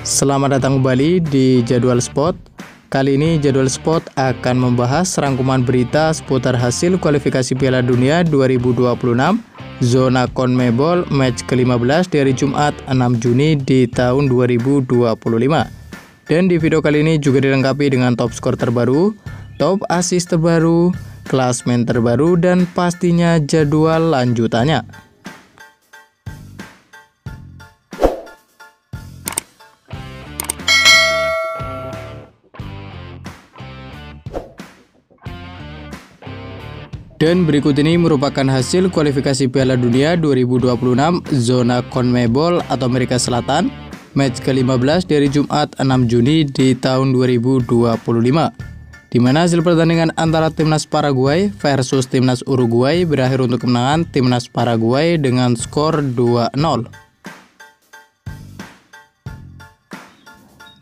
Selamat datang kembali di Jadwal Sport. Kali ini Jadwal Sport akan membahas rangkuman berita seputar hasil kualifikasi Piala Dunia 2026 zona CONMEBOL match ke-15 dari Jumat 6 Juni di tahun 2025. Dan di video kali ini juga dilengkapi dengan top skor terbaru, top assist terbaru, klasmen terbaru, dan pastinya jadwal lanjutannya. Dan berikut ini merupakan hasil kualifikasi Piala Dunia 2026 zona CONMEBOL atau Amerika Selatan match ke-15 dari Jumat 6 Juni di tahun 2025, di mana hasil pertandingan antara timnas Paraguay versus timnas Uruguay berakhir untuk kemenangan timnas Paraguay dengan skor 2-0.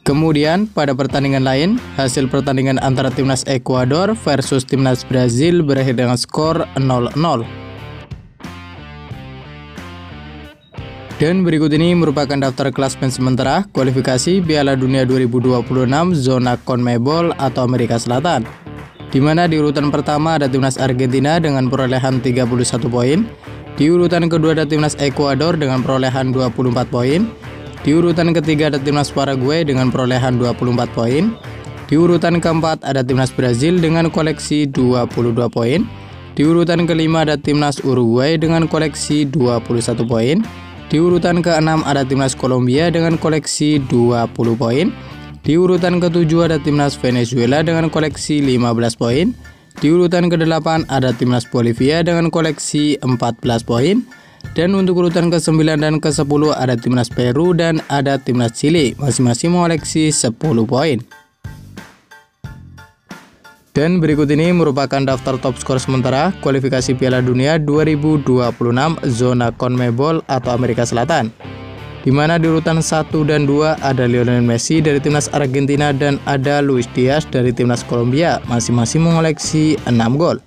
Kemudian pada pertandingan lain, hasil pertandingan antara timnas Ekuador versus timnas Brazil berakhir dengan skor 0-0. Dan berikut ini merupakan daftar klasmen sementara kualifikasi Piala Dunia 2026 zona CONMEBOL atau Amerika Selatan, di mana di urutan pertama ada timnas Argentina dengan perolehan 31 poin, di urutan kedua ada timnas Ekuador dengan perolehan 24 poin, di urutan ketiga ada timnas Paraguay dengan perolehan 24 poin. Di urutan keempat ada timnas Brazil dengan koleksi 22 poin. Di urutan kelima ada timnas Uruguay dengan koleksi 21 poin. Di urutan keenam ada timnas Kolombia dengan koleksi 20 poin. Di urutan ketujuh ada timnas Venezuela dengan koleksi 15 poin. Di urutan ke-8 ada timnas Bolivia dengan koleksi 14 poin. Dan untuk urutan ke-9 dan ke-10 ada timnas Peru dan ada timnas Chili, masing-masing mengoleksi 10 poin. Dan berikut ini merupakan daftar top skor sementara kualifikasi Piala Dunia 2026 zona CONMEBOL atau Amerika Selatan, di mana di urutan 1 dan 2 ada Lionel Messi dari timnas Argentina dan ada Luis Diaz dari timnas Kolombia, masing-masing mengoleksi 6 gol.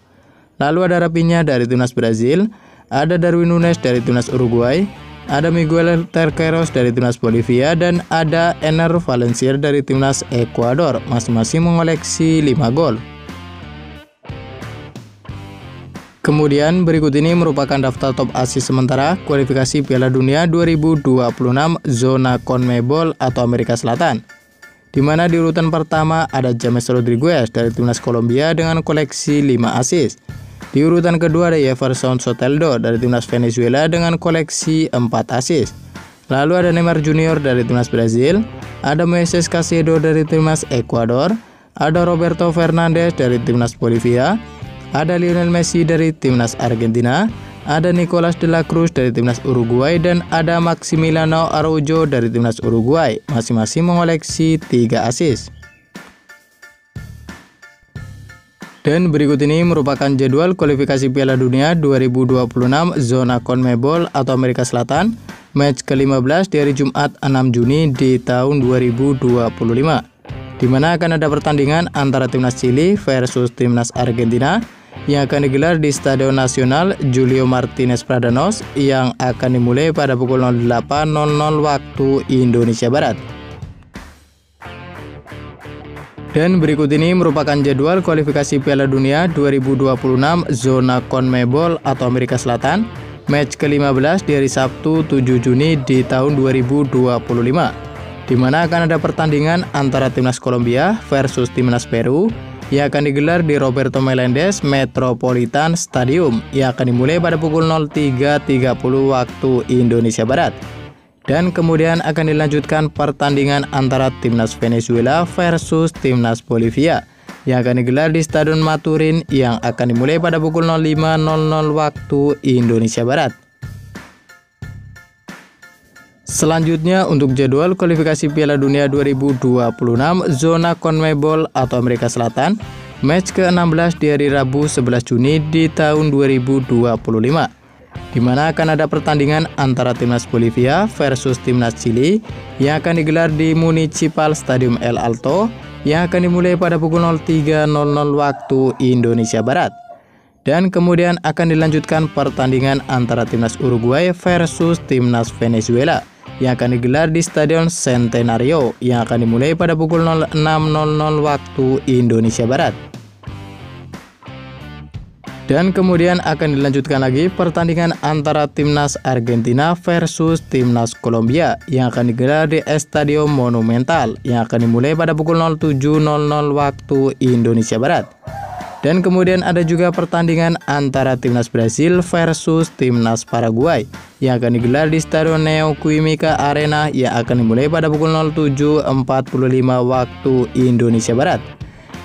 Lalu ada Rafinha dari timnas Brazil, ada Darwin Núñez dari timnas Uruguay, ada Miguel Terceros dari timnas Bolivia, dan ada Enner Valencia dari timnas Ekuador, masing-masing mengoleksi 5 gol. Kemudian berikut ini merupakan daftar top assist sementara kualifikasi Piala Dunia 2026 zona CONMEBOL atau Amerika Selatan, di mana di urutan pertama ada James Rodriguez dari timnas Kolombia dengan koleksi 5 assist. Di urutan kedua ada Jefferson Soteldo dari timnas Venezuela dengan koleksi 4 assist. Lalu ada Neymar Junior dari timnas Brazil, ada Moises Caicedo dari timnas Ekuador, ada Roberto Fernandes dari timnas Bolivia, ada Lionel Messi dari timnas Argentina, ada Nicolas de la Cruz dari timnas Uruguay, dan ada Maximiliano Araujo dari timnas Uruguay, masing-masing mengoleksi 3 assist. Dan berikut ini merupakan jadwal kualifikasi Piala Dunia 2026 zona CONMEBOL atau Amerika Selatan match ke-15 dari Jumat 6 Juni di tahun 2025, di mana akan ada pertandingan antara timnas Chili versus timnas Argentina yang akan digelar di Stadion Nasional Julio Martínez Pradanos yang akan dimulai pada pukul 08.00 waktu Indonesia Barat. Dan berikut ini merupakan jadwal kualifikasi Piala Dunia 2026 zona CONMEBOL atau Amerika Selatan match ke-15 dari Sabtu 7 Juni di tahun 2025, di mana akan ada pertandingan antara timnas Kolombia versus timnas Peru yang akan digelar di Roberto Meléndez Metropolitan Stadium yang akan dimulai pada pukul 03.30 waktu Indonesia Barat. Dan kemudian akan dilanjutkan pertandingan antara timnas Venezuela versus timnas Bolivia yang akan digelar di Stadion Maturin yang akan dimulai pada pukul 05.00 waktu Indonesia Barat. Selanjutnya untuk jadwal kualifikasi Piala Dunia 2026 zona CONMEBOL atau Amerika Selatan match ke-16 di hari Rabu 11 Juni di tahun 2025, di mana akan ada pertandingan antara timnas Bolivia versus timnas Chili yang akan digelar di Municipal Stadium El Alto yang akan dimulai pada pukul 03.00 waktu Indonesia Barat. Dan kemudian akan dilanjutkan pertandingan antara timnas Uruguay versus timnas Venezuela yang akan digelar di Stadion Centenario yang akan dimulai pada pukul 06.00 waktu Indonesia Barat. Dan kemudian akan dilanjutkan lagi pertandingan antara Timnas Argentina versus Timnas Kolombia yang akan digelar di Estadio Monumental yang akan dimulai pada pukul 07.00 waktu Indonesia Barat. Dan kemudian ada juga pertandingan antara Timnas Brasil versus Timnas Paraguay yang akan digelar di Stadion Neoquímica Arena yang akan dimulai pada pukul 07.45 waktu Indonesia Barat.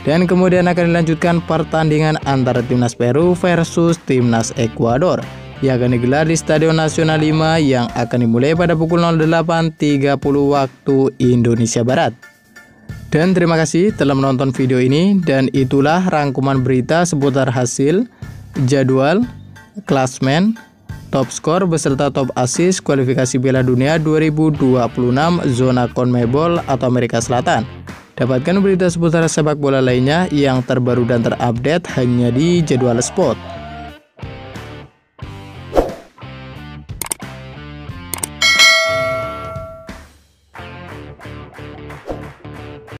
Dan kemudian akan dilanjutkan pertandingan antara Timnas Peru versus Timnas Ekuador yang akan digelar di Stadion Nasional 5 yang akan dimulai pada pukul 08.30 waktu Indonesia Barat. Dan terima kasih telah menonton video ini, dan itulah rangkuman berita seputar hasil, jadwal, klasmen, top skor beserta top assist kualifikasi Piala Dunia 2026 zona CONMEBOL atau Amerika Selatan. Dapatkan berita seputar sepak bola lainnya yang terbaru dan terupdate hanya di Jadwal Sport.